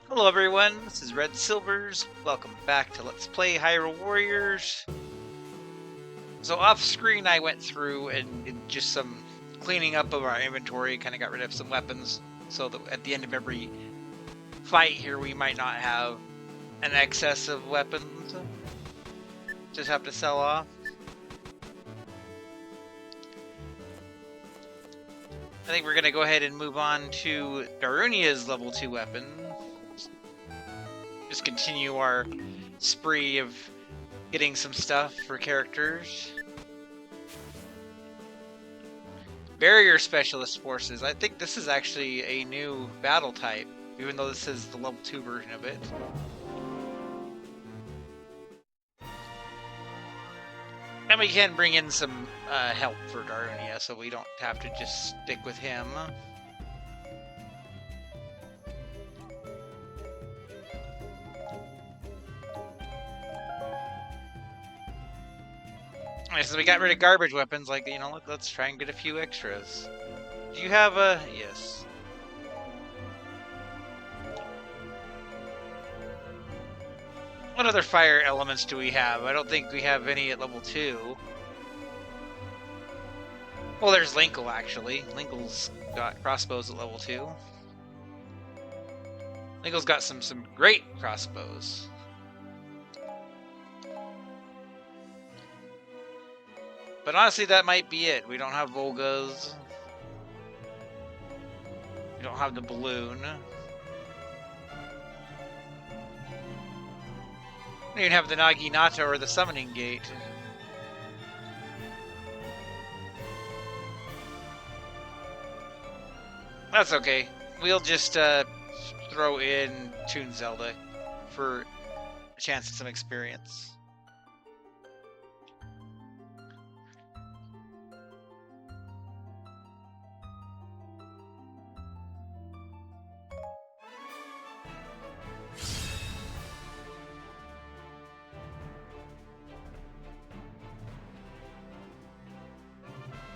Hello everyone, this is Red Silvers. Welcome back to Let's Play Hyrule Warriors. So off screen I went through and did just some cleaning up of our inventory, kind of got rid of some weapons, so that at the end of every fight here we might not have an excess of weapons. Just have to sell off. I think we're going to go ahead and move on to Darunia's level 2 weapon. Just continue our spree of getting some stuff for characters. Barrier Specialist Forces. I think this is actually a new battle type, even though this is the level 2 version of it. And we can bring in some help for Darunia, so we don't have to just stick with him. So we got rid of garbage weapons, like, you know, let's try and get a few extras. Do you have a... yes. What other fire elements do we have? I don't think we have any at level 2. Well, there's Linkle, actually. Linkle's got crossbows at level 2. Linkle's got some great crossbows. But honestly, that might be it. We don't have Volgas. We don't have the balloon. We don't even have the Naginata or the Summoning Gate. That's okay. We'll just throw in Toon Zelda for a chance at some experience.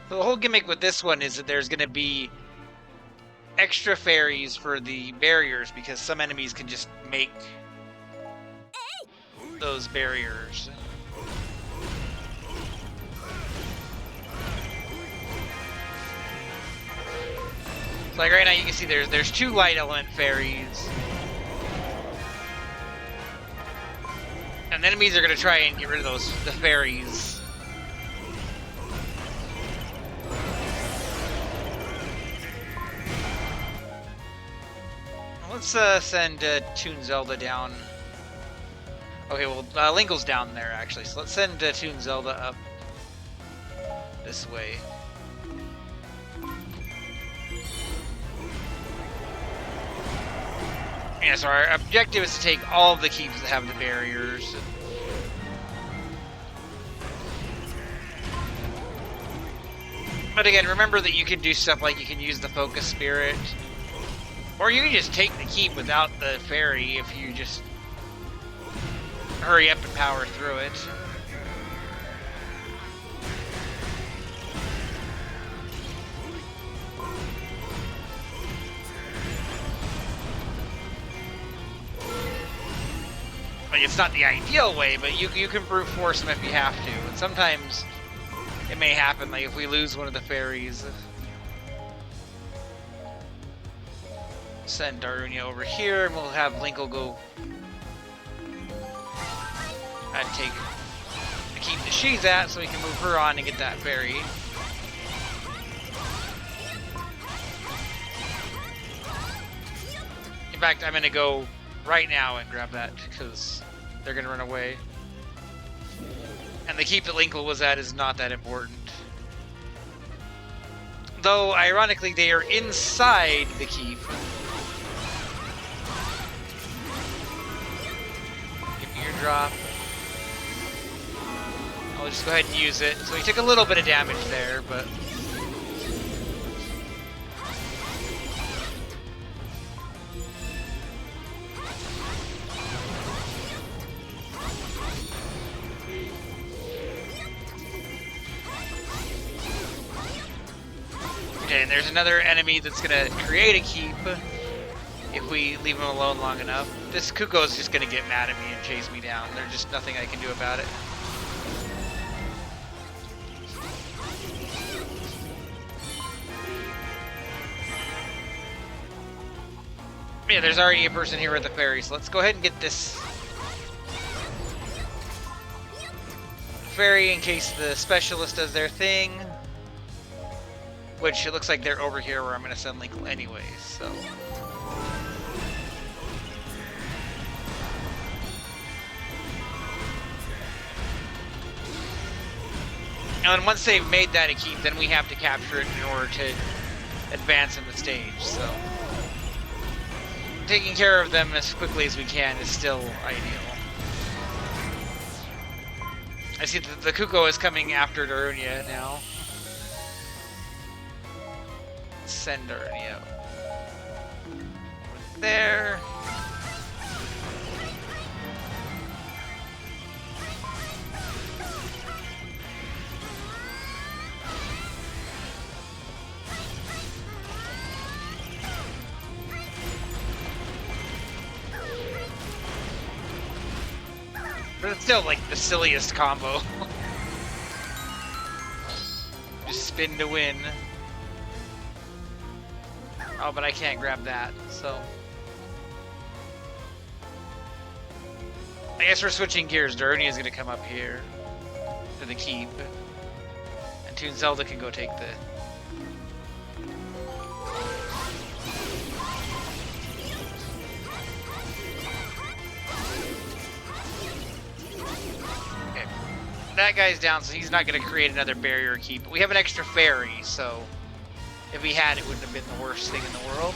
So the whole gimmick with this one is that there's going to be extra fairies for the barriers, because some enemies can just make those barriers. So like right now you can see there's 2 light element fairies. And the enemies are going to try and get rid of the fairies. Let's send Toon Zelda down. Okay, well, Linkle's down there, actually. So let's send Toon Zelda up this way. Yeah, so our objective is to take all of the keeps that have the barriers. But again, remember that you can do stuff like you can use the Focus Spirit. Or you can just take the keep without the fairy if you just hurry up and power through it. Like, it's not the ideal way, but you can brute force them if you have to. And sometimes it may happen, like if we lose one of the fairies. Send Darunia over here, and we'll have Linkle go and take the keep that she's at, so we can move her on and get that fairy. In fact, I'm gonna go right now and grab that, because they're gonna run away. And the keep that Linkle was at is not that important. Though, ironically, they are inside the keep. Drop. I'll just go ahead and use it. So he took a little bit of damage there, but... Okay, and there's another enemy that's gonna create a keep. if we leave him alone long enough. This Kuko is just going to get mad at me and chase me down. There's just nothing I can do about it. Yeah, there's already a person here with the fairy, so let's go ahead and get this fairy in case the specialist does their thing. Which it looks like they're over here where I'm going to send Link anyways, so. And once they've made that a keep, then we have to capture it in order to advance in the stage, so. Taking care of them as quickly as we can is still ideal. I see that the Kuko is coming after Darunia now. Let's send Darunia there. But it's still like the silliest combo. Just spin to win. Oh, but I can't grab that, so. I guess we're switching gears. Darunia is going to come up here to the keep. And Toon Zelda can go take the... That guy's down, so he's not going to create another barrier keep. But we have an extra fairy, so if we had, it wouldn't have been the worst thing in the world.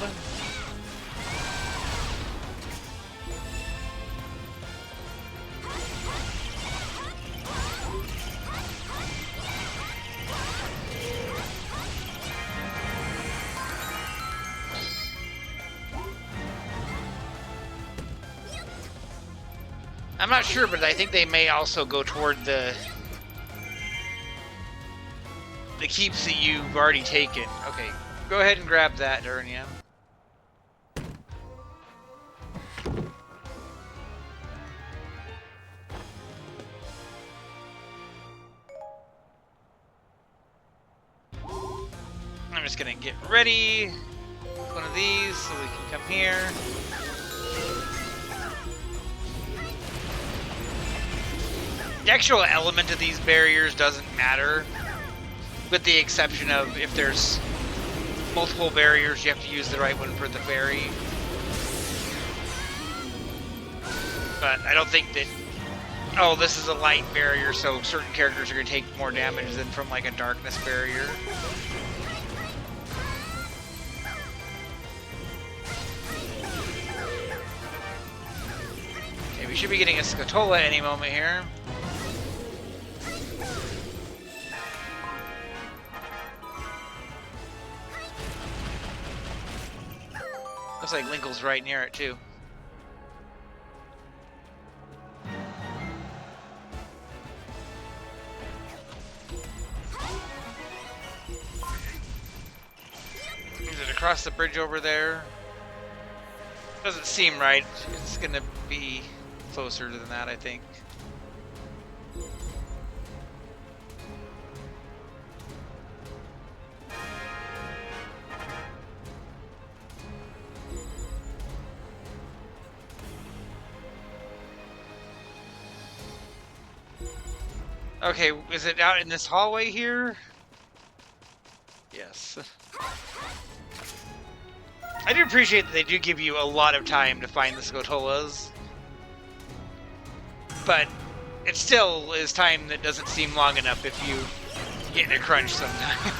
I'm not sure, but I think they may also go toward the keeps that you've already taken. Okay, go ahead and grab that, Darunia. I'm just gonna get ready. One of these so we can come here. The actual element of these barriers doesn't matter, with the exception of if there's multiple barriers, you have to use the right one for the fairy. But I don't think that, oh, this is a light barrier, so certain characters are going to take more damage than from like a darkness barrier. Okay, we should be getting a Scatola any moment here. Looks like Linkle's right near it, too. Is it across the bridge over there? Doesn't seem right. It's gonna be closer than that, I think. Okay, is it out in this hallway here? Yes. I do appreciate that they do give you a lot of time to find the Scotolas. But it still is time that doesn't seem long enough if you get in a crunch sometimes.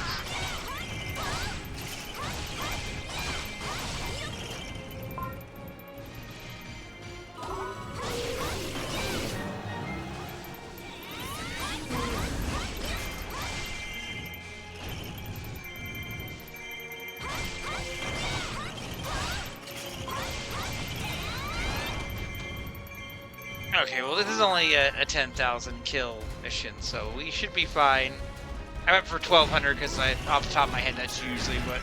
Okay, well this is only a 10,000 kill mission, so we should be fine. I went for 1,200 because off the top of my head that's usually what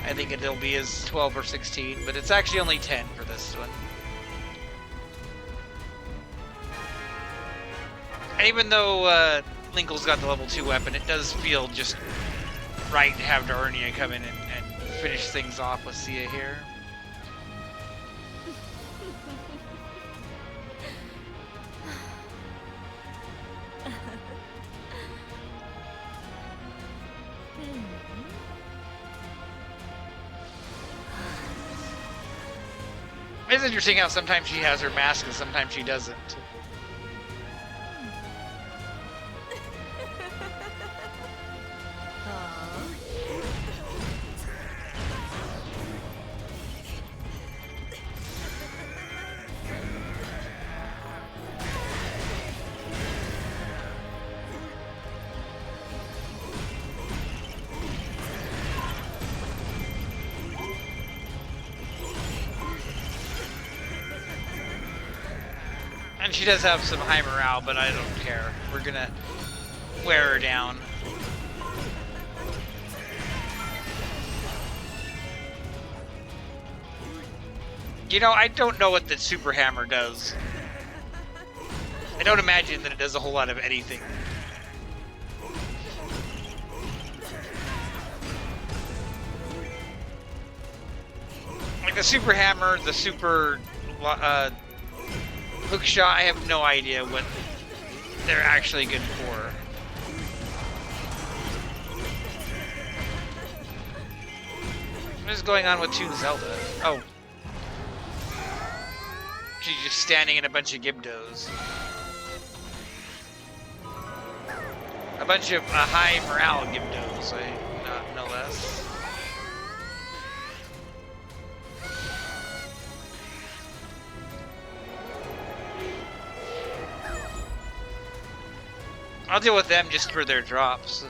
I think it'll be as 12 or 16, but it's actually only 10 for this one. And even though Linkle's got the level 2 weapon, it does feel just right to have Darnia come in and finish things off with Sia here. It's interesting how sometimes she has her mask and sometimes she doesn't. And she does have some high morale, but I don't care. We're gonna wear her down. You know, I don't know what the super hammer does. I don't imagine that it does a whole lot of anything. Like the super hammer, the super hook shot, I have no idea what they're actually good for. What is going on with Toon Zelda? Oh. She's just standing in a bunch of Gibdos. A bunch of high morale Gibdos, no less. I'll deal with them just for their drops.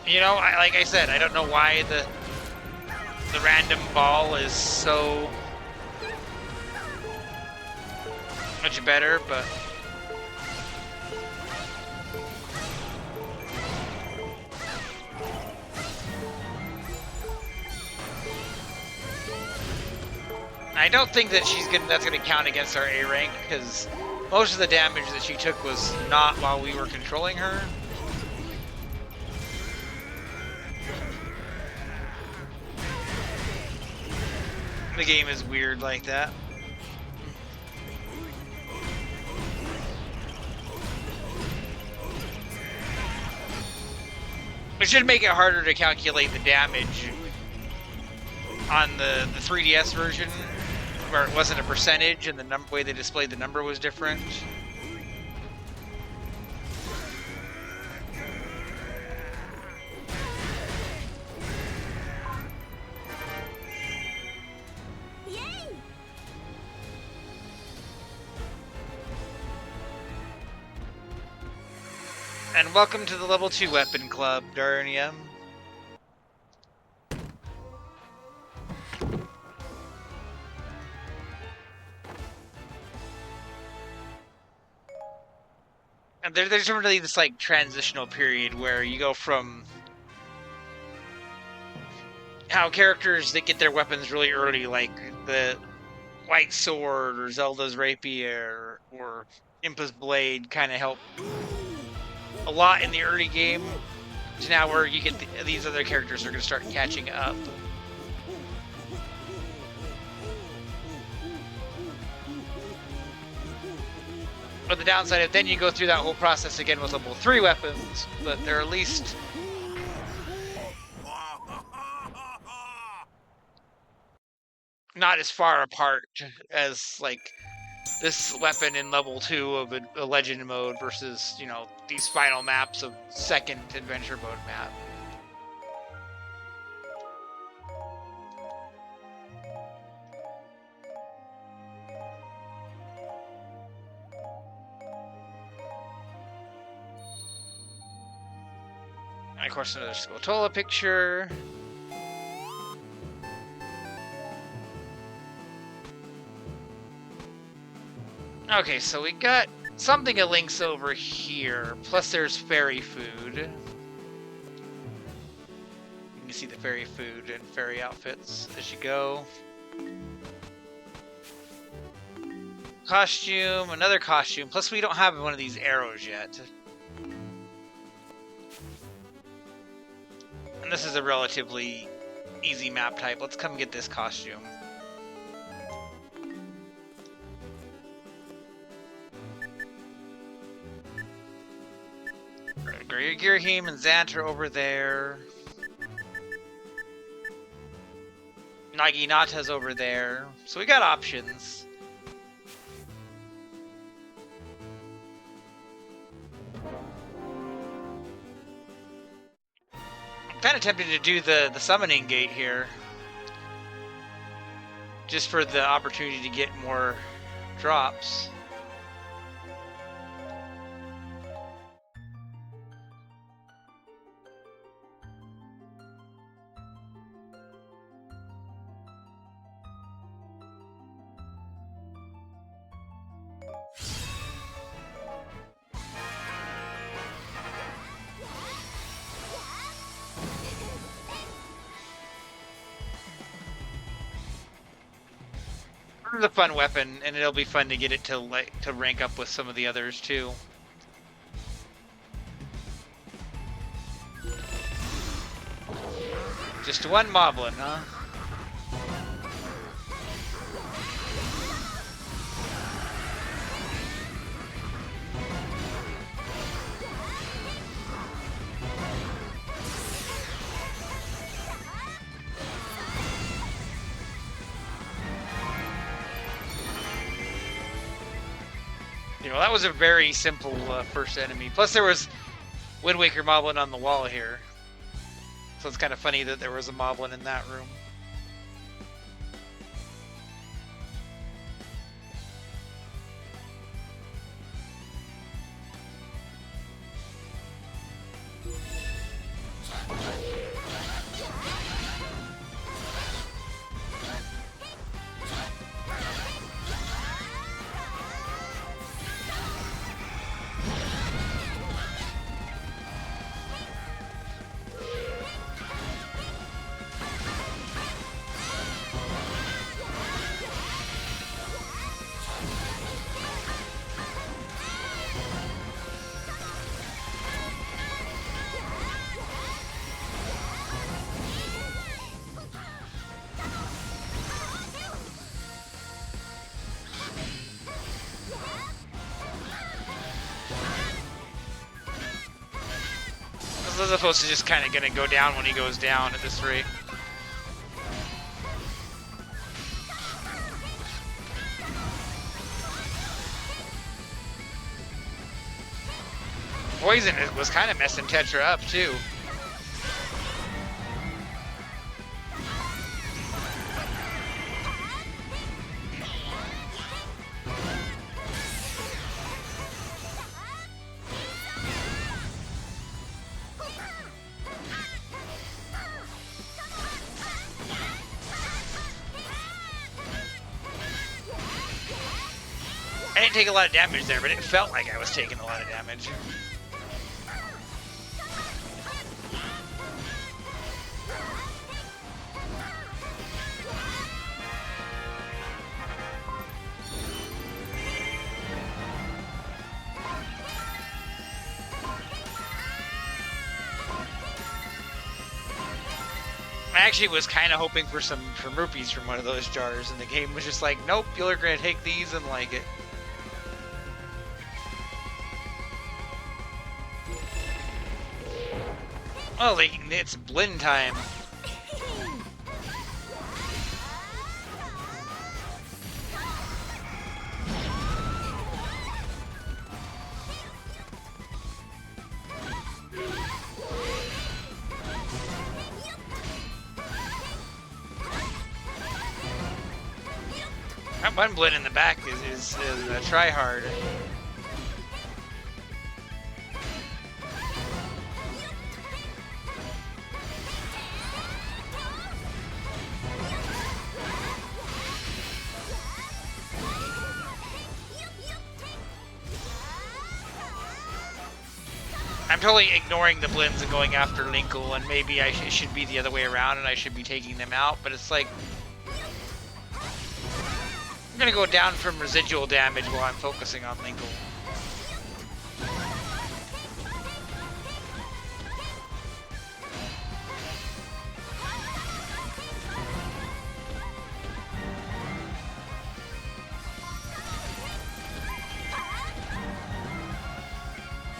You know, like I said, I don't know why the random ball is so much better, but I don't think that that's gonna count against our A rank, because most of the damage that she took was not while we were controlling her. The game is weird like that. It should make it harder to calculate the damage on the 3DS version, where it wasn't a percentage and the way they displayed the number was different. And welcome to the level 2 weapon club, Darnia. And there's really this like transitional period where you go from how characters that get their weapons really early, like the White Sword or Zelda's Rapier or Impa's Blade, kind of help a lot in the early game, to now where you get these other characters are going to start catching up. But the downside of then you go through that whole process again with level 3 weapons, but they're at least not as far apart as like this weapon in level 2 of a legend mode versus, you know, these final maps of second adventure mode map. of course, another Skulltula picture. Okay, so we got something of links over here. Plus there's fairy food. You can see the fairy food and fairy outfits as you go. Costume, another costume. Plus we don't have one of these arrows yet. And this is a relatively easy map type. Let's come get this costume. Girahim and Zant are over there. Naginata's over there. So we got options. I'm kind of tempted to do the summoning gate here. Just for the opportunity to get more drops. It's a fun weapon, and it'll be fun to get it to rank up with some of the others too. Just one moblin, huh? Well, that was a very simple first enemy. Plus, there was Wind Waker Moblin on the wall here. So it's kind of funny that there was a Moblin in that room. As opposed to just kind of gonna go down when he goes down at this rate. Poison was kind of messing Tetra up too. I didn't take a lot of damage there, but it felt like I was taking a lot of damage. I actually was kind of hoping for some rupees from one of those jars, and the game was just like, nope, you're gonna take these and like it. Oh, it's blend time. That one blend in the back is a try-hard. I'm totally ignoring the Blins and going after Linkle, and maybe it should be the other way around and I should be taking them out, but it's like... I'm gonna go down from residual damage while I'm focusing on Linkle.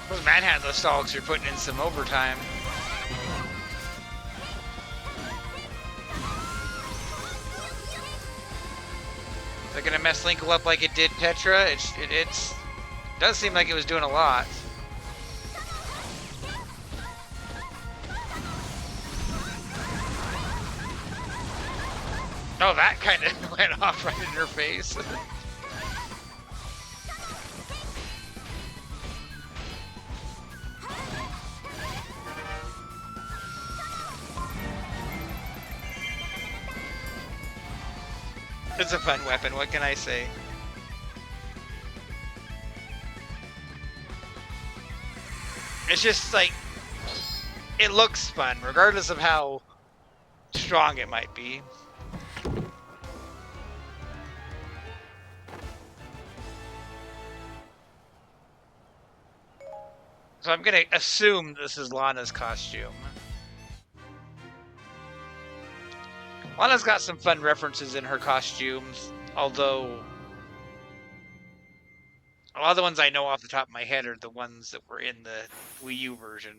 Those manhandler stalks are putting in some overtime. Is it gonna mess Linkle up like it did Petra? It does seem like it was doing a lot. Oh, that kind of went off right in her face. It's a fun weapon, what can I say? It's just like, it looks fun, regardless of how strong it might be. So I'm gonna assume this is Lana's costume. Lana's got some fun references in her costumes, although a lot of the ones I know off the top of my head are the ones that were in the Wii U version.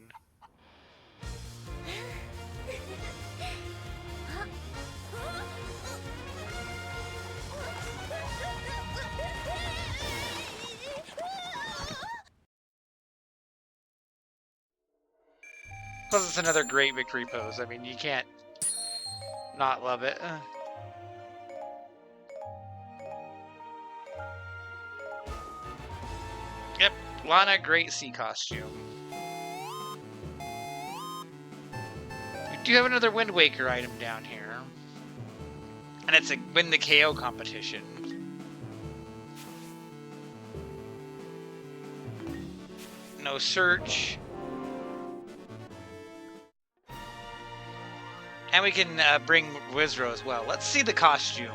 Plus it's another great victory pose. I mean, you can't not love it. Yep, Lana, great sea costume. We do have another Wind Waker item down here. And it's a win the KO competition. No search. And we can bring Wizro as well. Let's see the costume.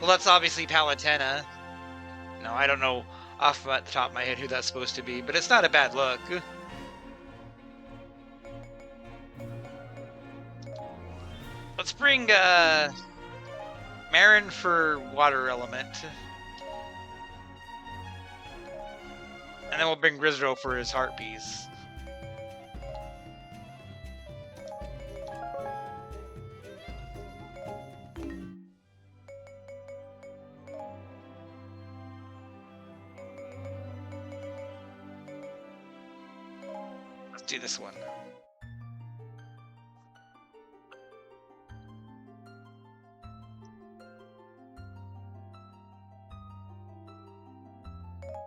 Well, that's obviously Palutena. No, I don't know off the top of my head who that's supposed to be, but it's not a bad look. Let's bring Marin for Water Element. And then we'll bring Wizro for his heart piece. Do this one.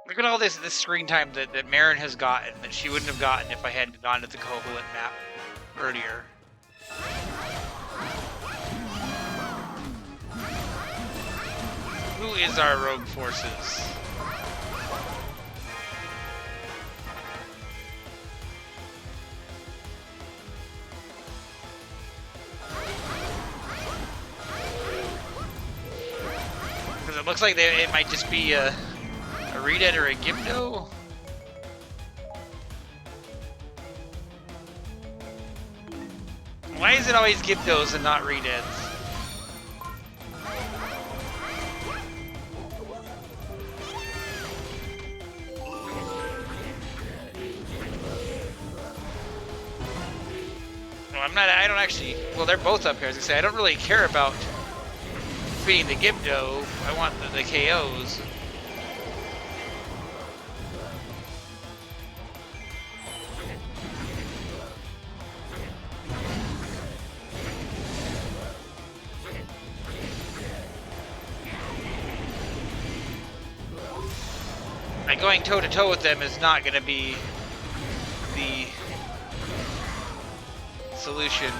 Look at all this screen time that Marin has gotten that she wouldn't have gotten if I hadn't gone to the Koholint map earlier. Who is our rogue forces? It looks like it might just be a Redet or a Gibdo. Why is it always Gibdos and not Rededs? No, I don't actually, well, they're both up here. As I say, I don't really care about being the Gibdo. I want the KOs. Like going toe to toe with them is not going to be the solution.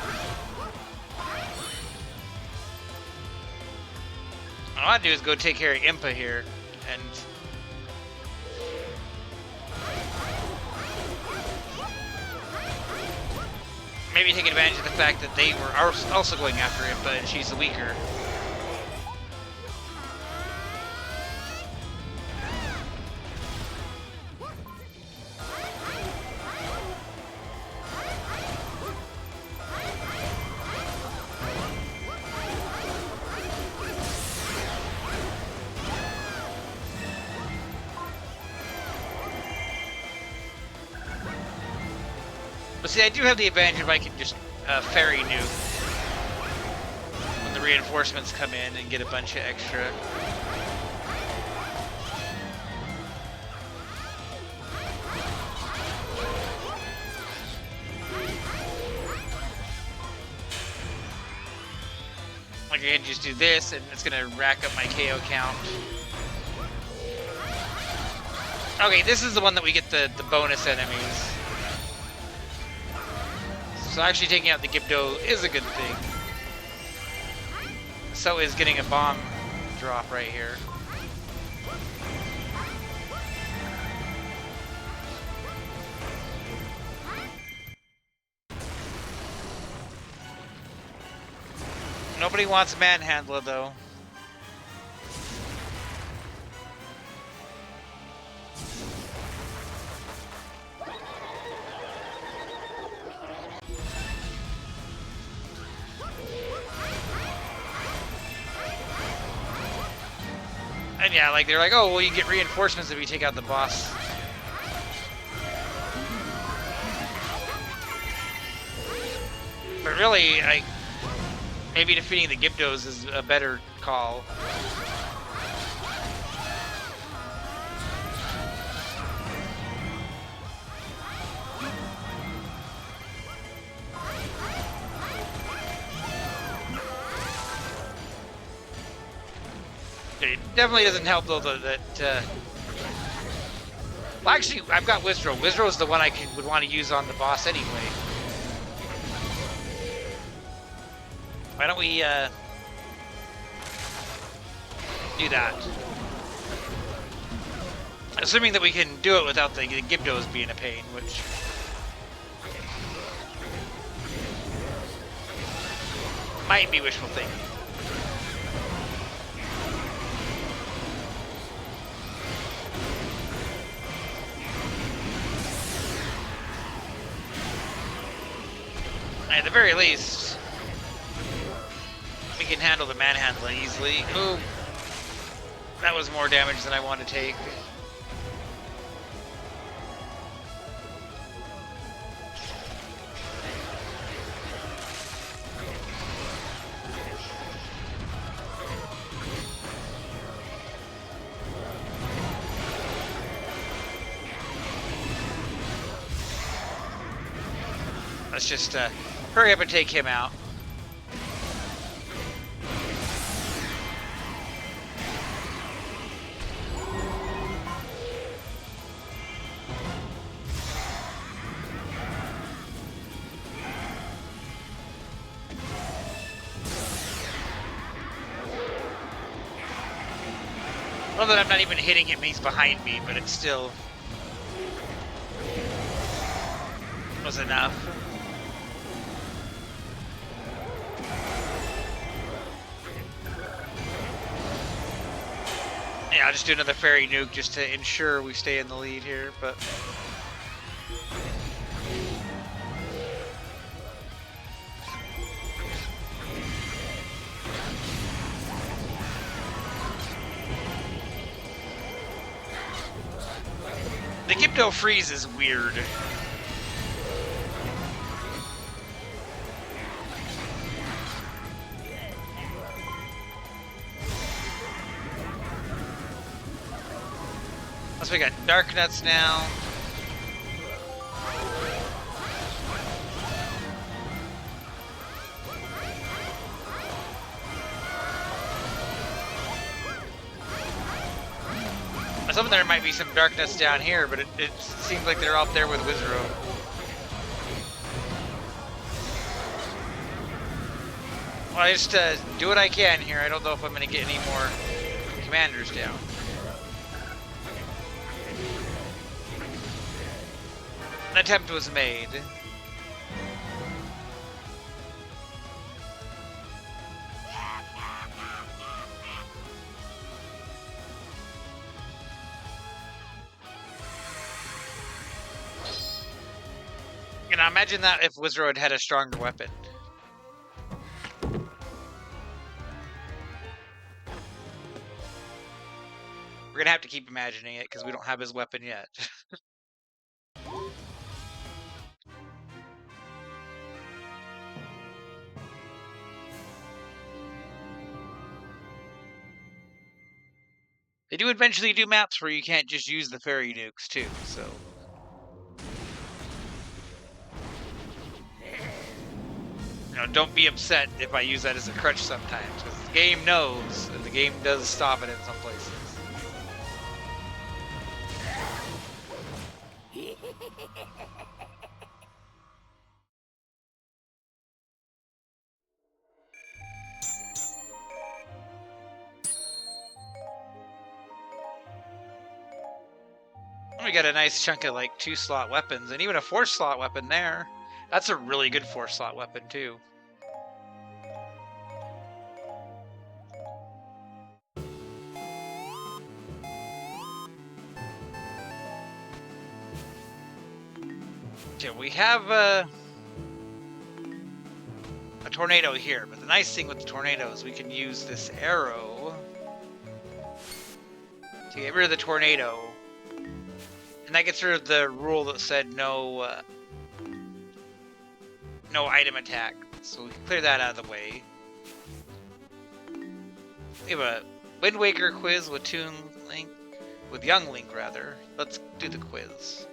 All I do is go take care of Impa here, and maybe take advantage of the fact that they were also going after it, but she's the weaker. But see, I do have the advantage if I can just fairy nuke when the reinforcements come in and get a bunch of extra. Like I can just do this and it's gonna rack up my KO count. Okay, this is the one that we get the bonus enemies. So actually taking out the Gibdo is a good thing. So is getting a bomb drop right here. Nobody wants Manhandler though. And yeah, like they're like, oh, well, you get reinforcements if you take out the boss. But really, maybe defeating the Gibdos is a better call. It definitely doesn't help though that. Well, actually, I've got Wizrow. Wizrow is the one I would want to use on the boss anyway. Why don't we do that? Assuming that we can do it without the Gibdos being a pain, which might be wishful thinking. At the very least, we can handle the Manhandler easily. Ooh, that was more damage than I want to take. Let's just hurry up and take him out. Well, that I'm not even hitting him, he's behind me, but it still was enough. Yeah, I'll just do another fairy nuke just to ensure we stay in the lead here, but the Gibdo freeze is weird. So we got Dark Nuts now. Some of there might be some Dark Nuts down here, but it seems like they're up there with Wizrow. Well, I just do what I can here. I don't know if I'm going to get any more commanders down. An attempt was made. now imagine that if Wizard had a stronger weapon. We're gonna have to keep imagining it because we don't have his weapon yet. They do eventually do maps where you can't just use the fairy nukes too, so. You know, don't be upset if I use that as a crutch sometimes, because the game knows, and the game does stop it in some places. We got a nice chunk of like 2-slot weapons, and even a 4-slot weapon there. That's a really good 4-slot weapon too. Okay, we have a tornado here, but the nice thing with the tornado is we can use this arrow to get rid of the tornado. And that gets rid of the rule that said no item attack. So we can clear that out of the way. We have a Wind Waker quiz with Young Link rather. Let's do the quiz.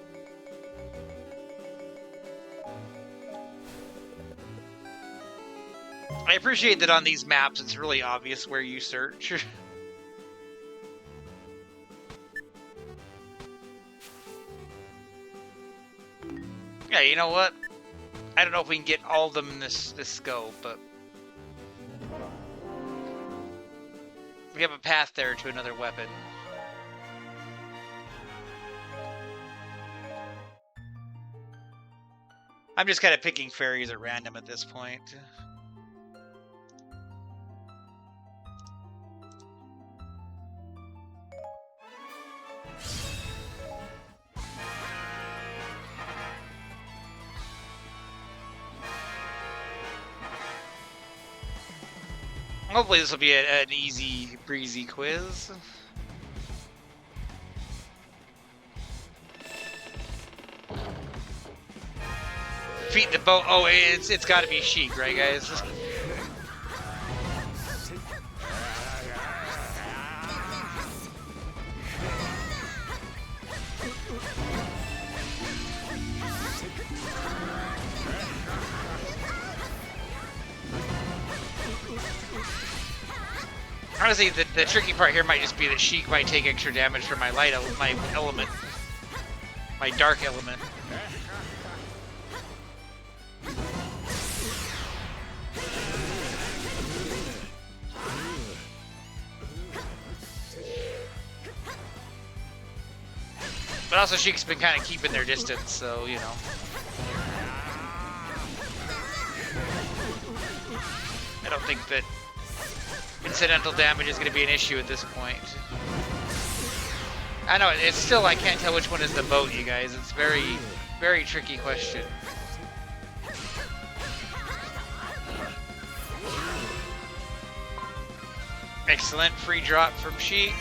I appreciate that on these maps it's really obvious where you search. Yeah, you know what? I don't know if we can get all of them in this go, but we have a path there to another weapon. I'm just kind of picking fairies at random at this point. Hopefully this will be an easy, breezy quiz. Defeat the boat. Oh, it's got to be Sheik, right, guys? Honestly, the tricky part here might just be that Sheik might take extra damage from my element, my dark element. But also Sheik's been kind of keeping their distance, so, you know. I don't think that incidental damage is going to be an issue at this point. I know, it's still, I can't tell which one is the boat, you guys. It's very, very tricky question. Excellent free drop from Sheik.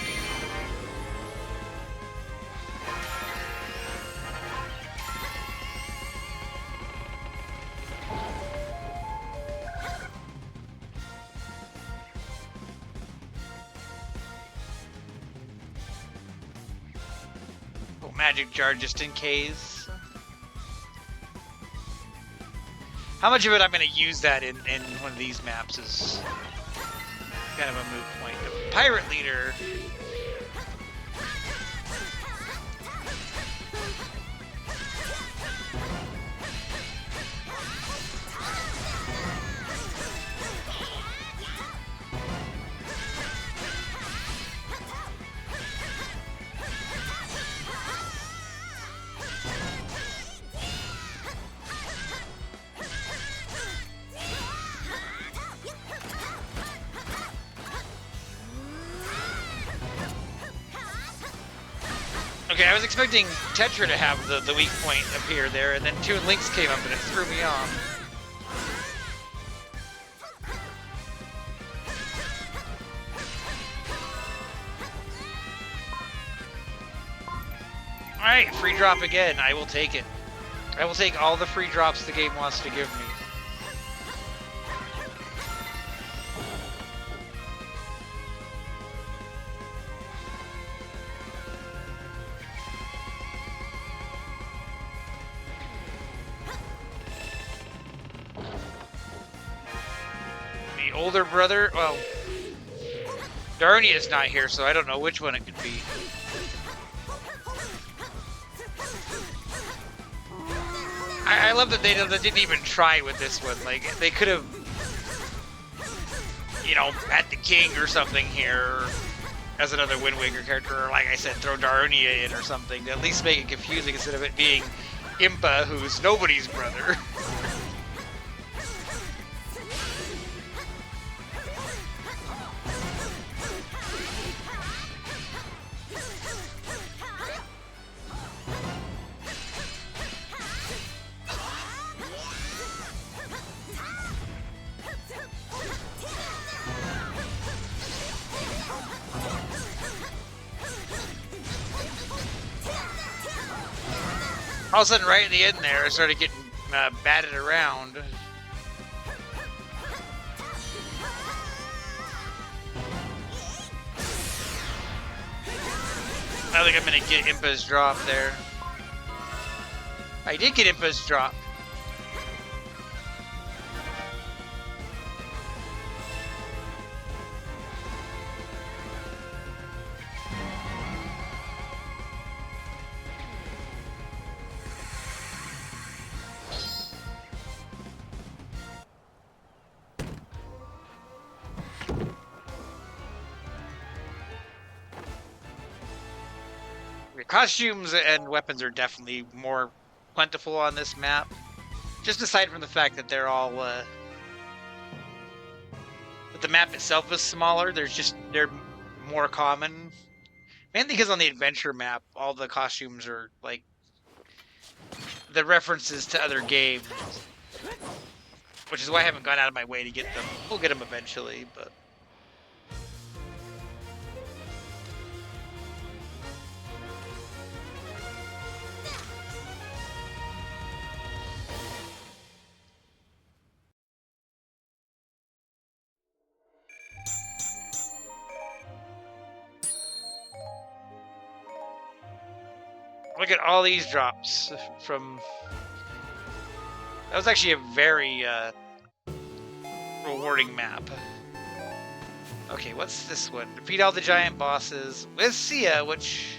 Magic jar just in case. How much of it I'm going to use that in one of these maps is kind of a moot point. The pirate leader. Okay, I was expecting Tetra to have the weak point appear there, and then Toon Links came up and it threw me off. Alright, free drop again. I will take it. I will take all the free drops the game wants to give me. The older brother, well, Darnia's not here, so I don't know which one it could be. I love that they didn't even try with this one. Like, they could have, you know, had the king or something here as another Wind Waker character, or like I said, throw Darnia in or something to at least make it confusing instead of it being Impa, who's nobody's brother. All of a sudden, right at the end there, I started getting batted around. I think I'm gonna get Impa's drop there. I did get Impa's drop. Costumes and weapons are definitely more plentiful on this map. Just aside from the fact that they're all, that the map itself is smaller, they're more common. Mainly because on the adventure map, all the costumes are, like, the references to other games. Which is why I haven't gone out of my way to get them. We'll get them eventually, but... Look at all these drops from... That was actually a very rewarding map. Okay, what's this one? Defeat all the giant bosses with Sia, which...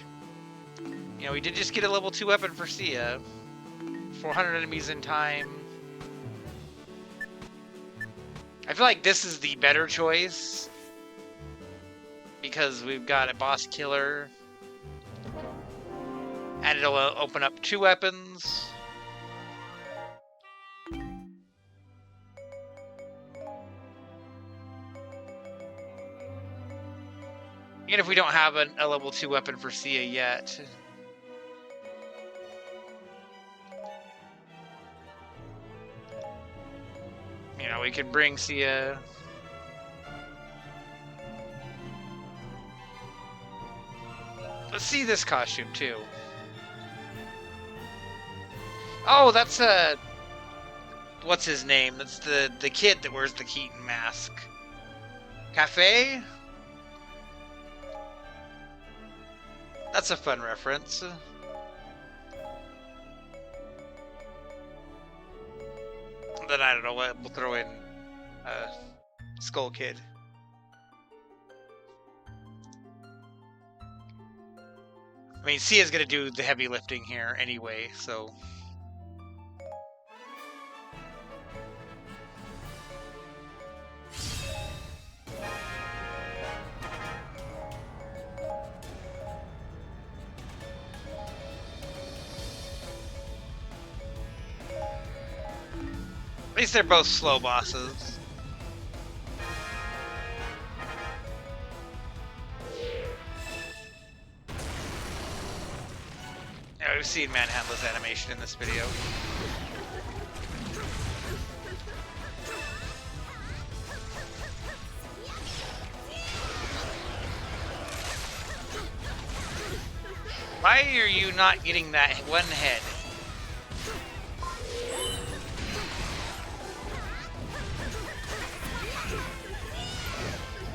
You know, we did just get a level 2 weapon for Sia. 400 enemies in time. I feel like this is the better choice. Because we've got a boss killer. And it'll open up 2 weapons. Even if we don't have a level 2 weapon for Sia yet. You know, we could bring Sia... Let's see this costume, too. Oh, that's what's his name? That's the kid that wears the Keaton mask. Cafe? That's a fun reference. Then I don't know what we'll throw in Skull Kid. I mean, Sia's gonna do the heavy lifting here anyway, so... At least they're both slow bosses. we've seen Manhandla's animation in this video. Why are you not getting that one head?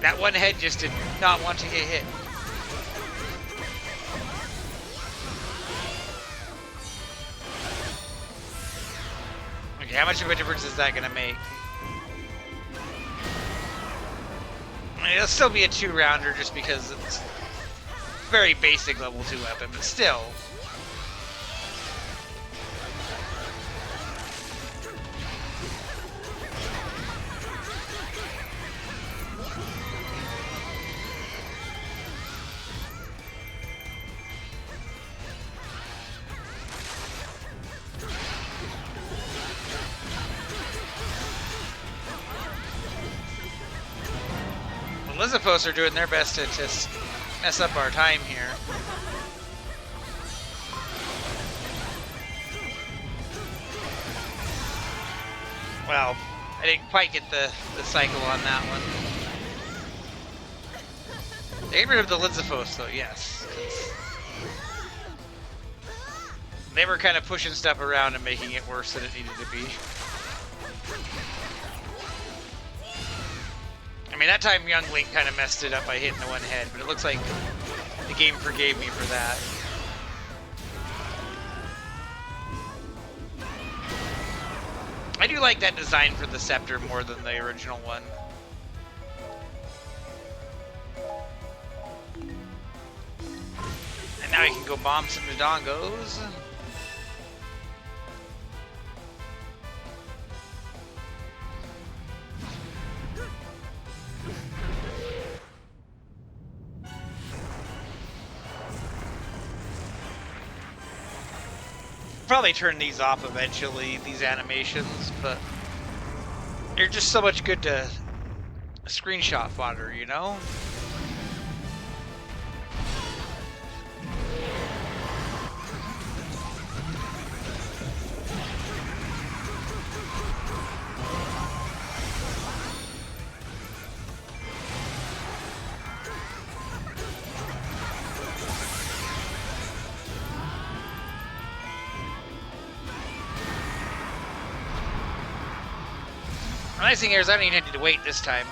That one head just did not want to get hit. Okay, how much of a difference is that going to make? I mean, it'll still be a 2-rounder just because it's very basic level 2 weapon, but still. Lizapos are doing their best to just mess up our time here. Well, I didn't quite get the cycle on that one. They get rid of the Lizapos though, yes. They were kind of pushing stuff around and making it worse than it needed to be. I mean, that time Young Link kind of messed it up by hitting the one head, but it looks like the game forgave me for that. I do like that design for the scepter more than the original one. And now we can go bomb some Dodongos. Probably turn these off eventually, these animations, but they're just so much good to screenshot fodder, you know? The nice thing here is I don't even need to wait this time.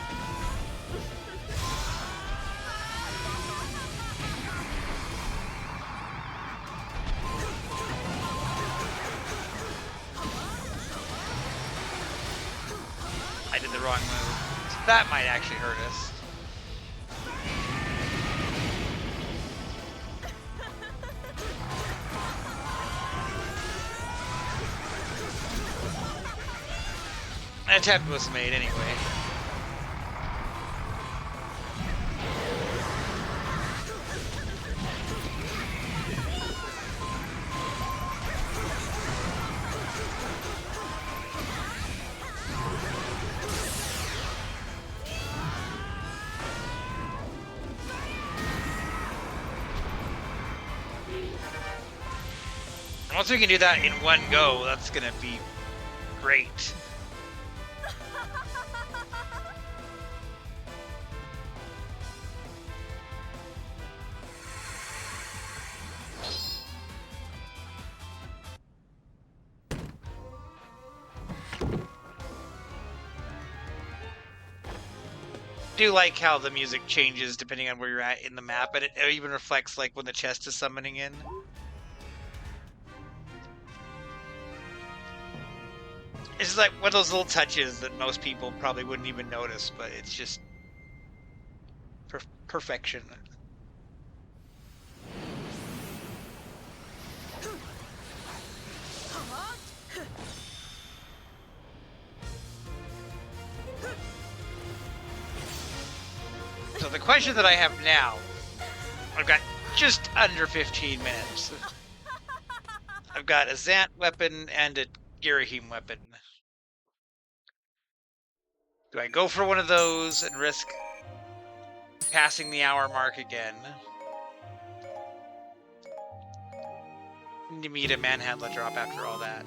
I did the wrong move. That might actually hurt us. An attempt was made anyway. Once we can do that in one go, that's gonna be great. I do like how the music changes depending on where you're at in the map, and it even reflects like when the chest is summoning in. It's like one of those little touches that most people probably wouldn't even notice, but it's just perfection. So the question that I have now, I've got just under 15 minutes. I've got a Zant weapon and a Girahim weapon. Do I go for one of those and risk passing the hour mark again? me to manhandle drop after all that.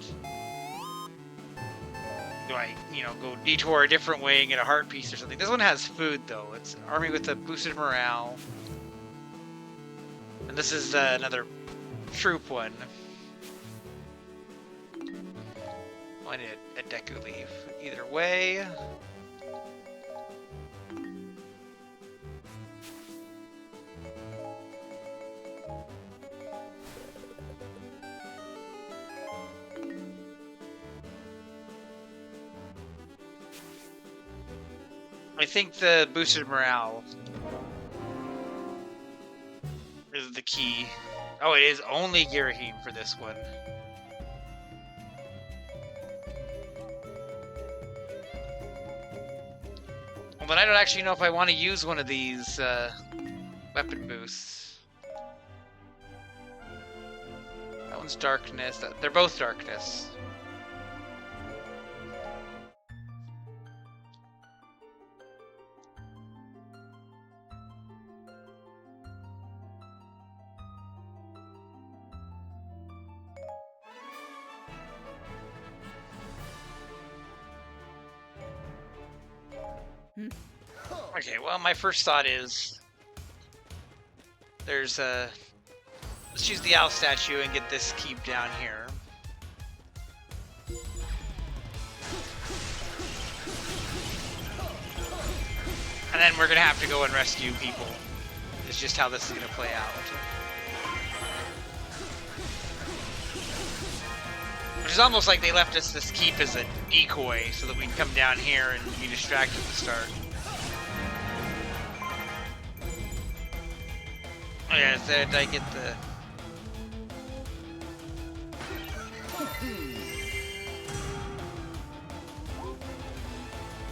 Do I, go detour a different way and get a heart piece or something? This one has food, though. It's an army with a boosted morale. And this is another troop one. I need a Deku Leaf. Either way. I think the boosted morale is the key. Oh, it is only Girahim for this one. Well, but I don't actually know if I want to use one of these weapon boosts. That one's darkness. They're both darkness. Okay, well, my first thought is there's let's use the owl statue and get this keep down here. And then we're gonna have to go and rescue people. It's just how this is gonna play out. Which is almost like they left us this keep as a decoy so that we can come down here and be distracted at the start. Oh yeah, so did I get the...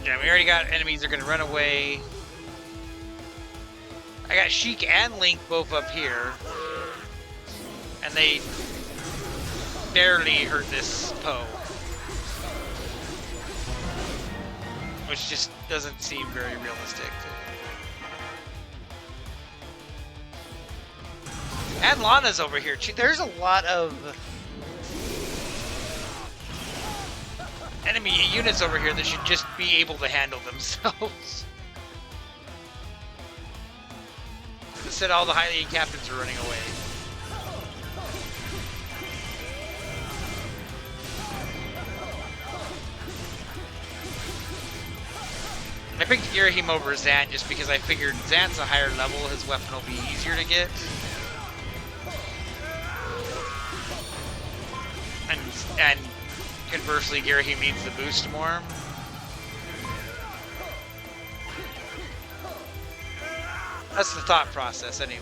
Yeah, we already got enemies that are gonna run away. I got Sheik and Link both up here. And they barely hurt this Poe. Which just doesn't seem very realistic. And Lana's over here. There's a lot of enemy units over here that should just be able to handle themselves. Instead, all the Hylian captains are running away. I picked Girahim over Zant just because I figured Zant's a higher level, his weapon will be easier to get. And conversely, Girahim needs the boost more. That's the thought process, anyway.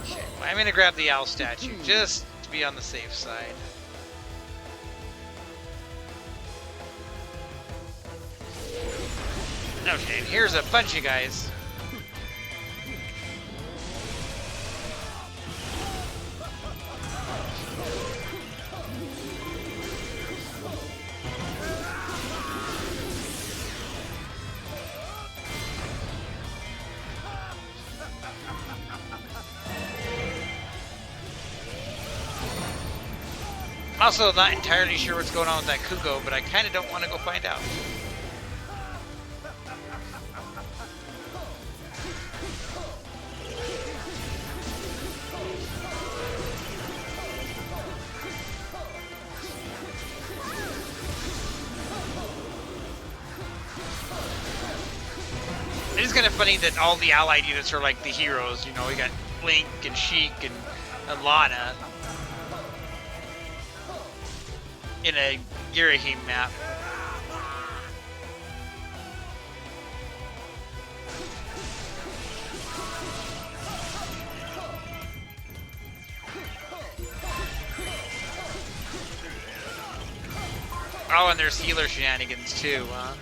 Okay, I'm gonna grab the owl statue just to be on the safe side. Okay, and here's a bunch of guys. I'm also not entirely sure what's going on with that Kuko, but I kind of don't want to go find out. It is kind of funny that all the allied units are like the heroes, you know, we got Link and Sheik and Lana in a Girahim map. Oh, and there's healer shenanigans too, huh?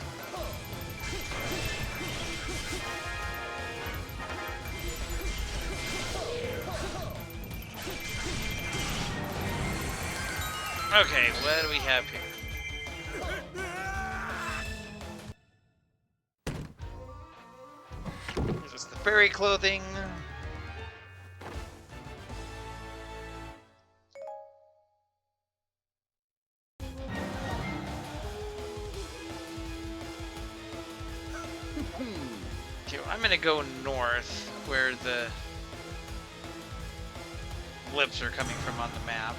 Okay, what do we have here? Gives us the fairy clothing. Okay, well, I'm gonna go north, where the blips are coming from on the map.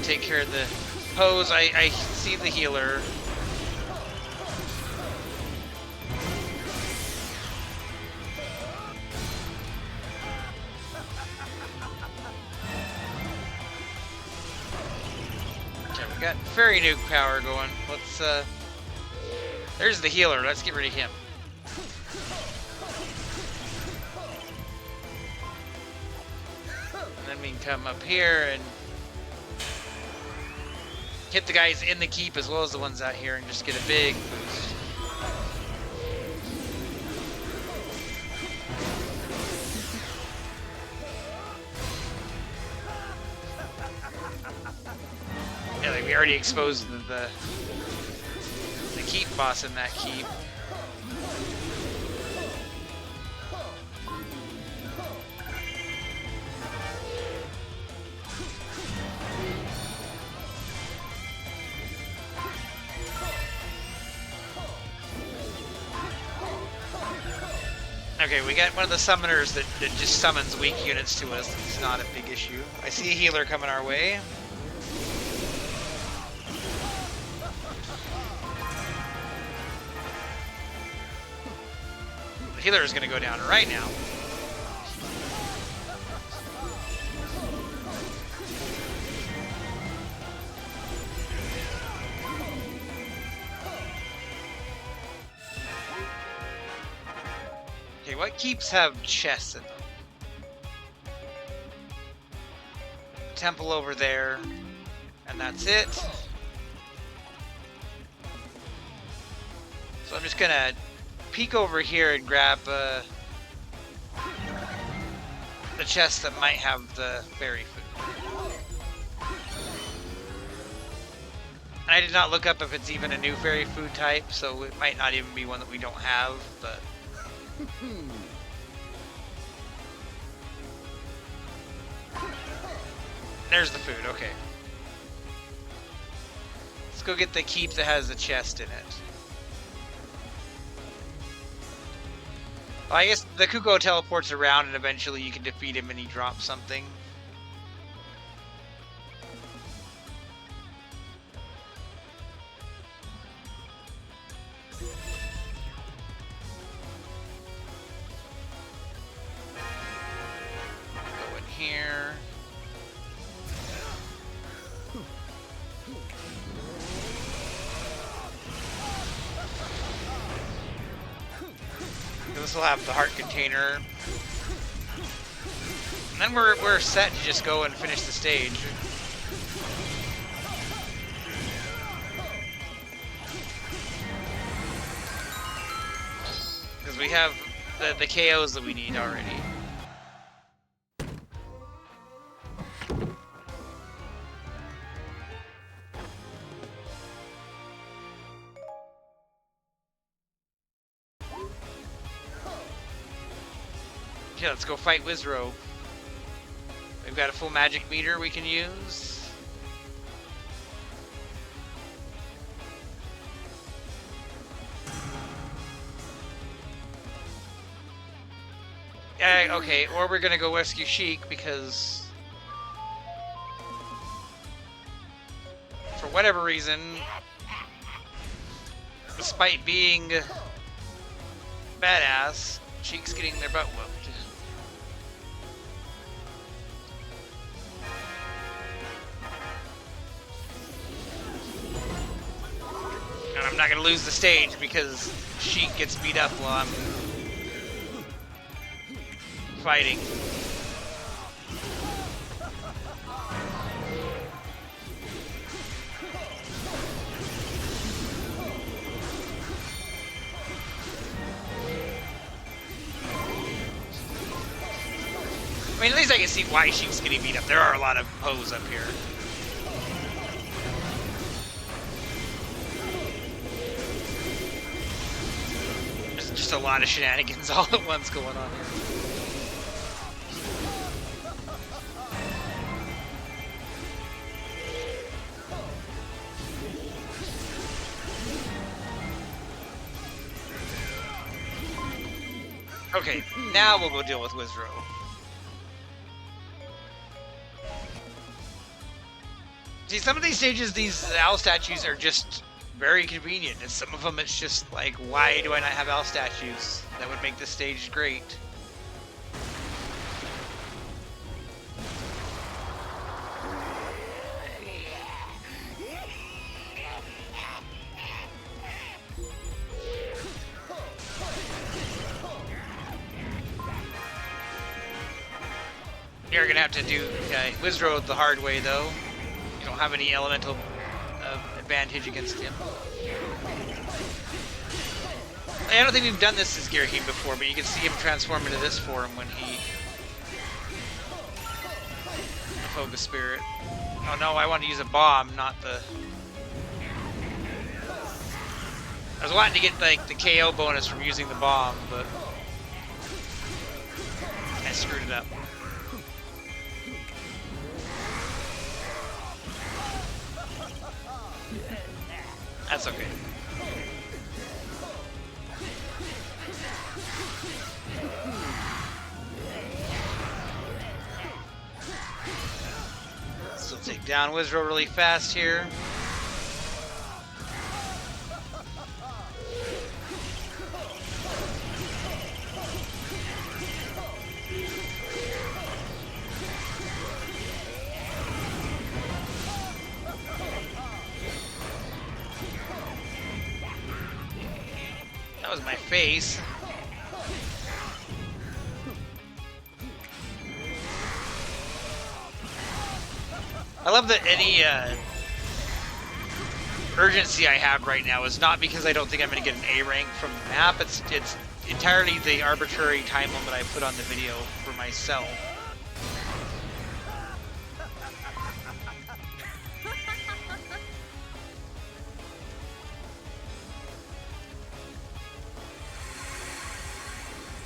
Take care of the pose. I see the healer. Okay, we got fairy nuke power going. Let's there's the healer. Let's get rid of him. And then we can come up here and hit the guys in the keep as well as the ones out here and just get a big boost. Yeah, like we already exposed the keep boss in that keep. Okay, we got one of the summoners that just summons weak units to us. It's not a big issue. I see a healer coming our way. The healer is going to go down right now. Okay, what keeps have chests in them? Temple over there, and that's it. So I'm just gonna peek over here and grab the chest that might have the fairy food. And I did not look up if it's even a new fairy food type, so it might not even be one that we don't have, but there's the food, okay. Let's go get the keep that has the chest in it. Well, I guess the Kuko teleports around and eventually you can defeat him and he drops something. Go in here. This will have the heart container. And then we're set to just go and finish the stage. Because we have the KOs that we need already. Okay, let's go fight Wizro. We've got a full magic meter we can use. Okay, or we're gonna go rescue Sheik because for whatever reason, despite being badass, Sheik's getting their butt whooped. And I'm not gonna lose the stage because Sheik gets beat up while I'm fighting. mean, at least I can see why she's getting beat up. There are a lot of Poes up here. There's just a lot of shenanigans all at once going on here. Okay, now we'll go deal with Wizrow. See, some of these stages, these owl statues are just very convenient, and some of them it's just like, why do I not have owl statues? That would make this stage great. You're gonna have to do Wizrow the hard way, though. You don't have any elemental advantage against him. I don't think we've done this as Girahim before, but you can see him transform into this form when he... Focus Spirit. Oh no, I want to use a bomb, not the... I was wanting to get like the KO bonus from using the bomb, but... I screwed it up. That's okay. So take down Wizrow really fast here. That was my face. I love that any urgency I have right now is not because I don't think I'm going to get an A rank from the map. It's entirely the arbitrary time limit I put on the video for myself.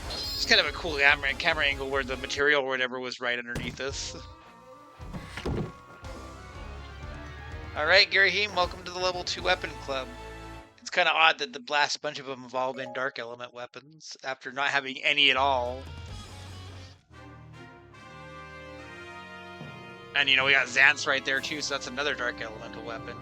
It's kind of a cool camera angle where the material or whatever was right underneath us. Alright, Girahim, welcome to the level 2 weapon club. It's kind of odd that the last bunch of them have all been dark element weapons after not having any at all. And you know, we got Xanth right there too, so that's another dark elemental weapon.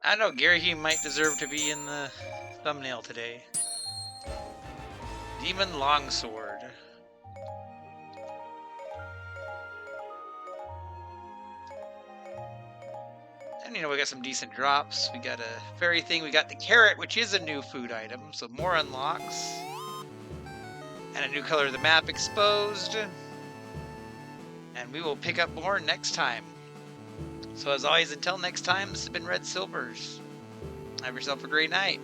I know, Girahim might deserve to be in the thumbnail today. Demon Longsword. And you know, we got some decent drops. We got a fairy thing. We got the carrot, which is a new food item, so more unlocks. And a new color of the map exposed. And we will pick up more next time. So as always, until next time, this has been Red Silvers. Have yourself a great night.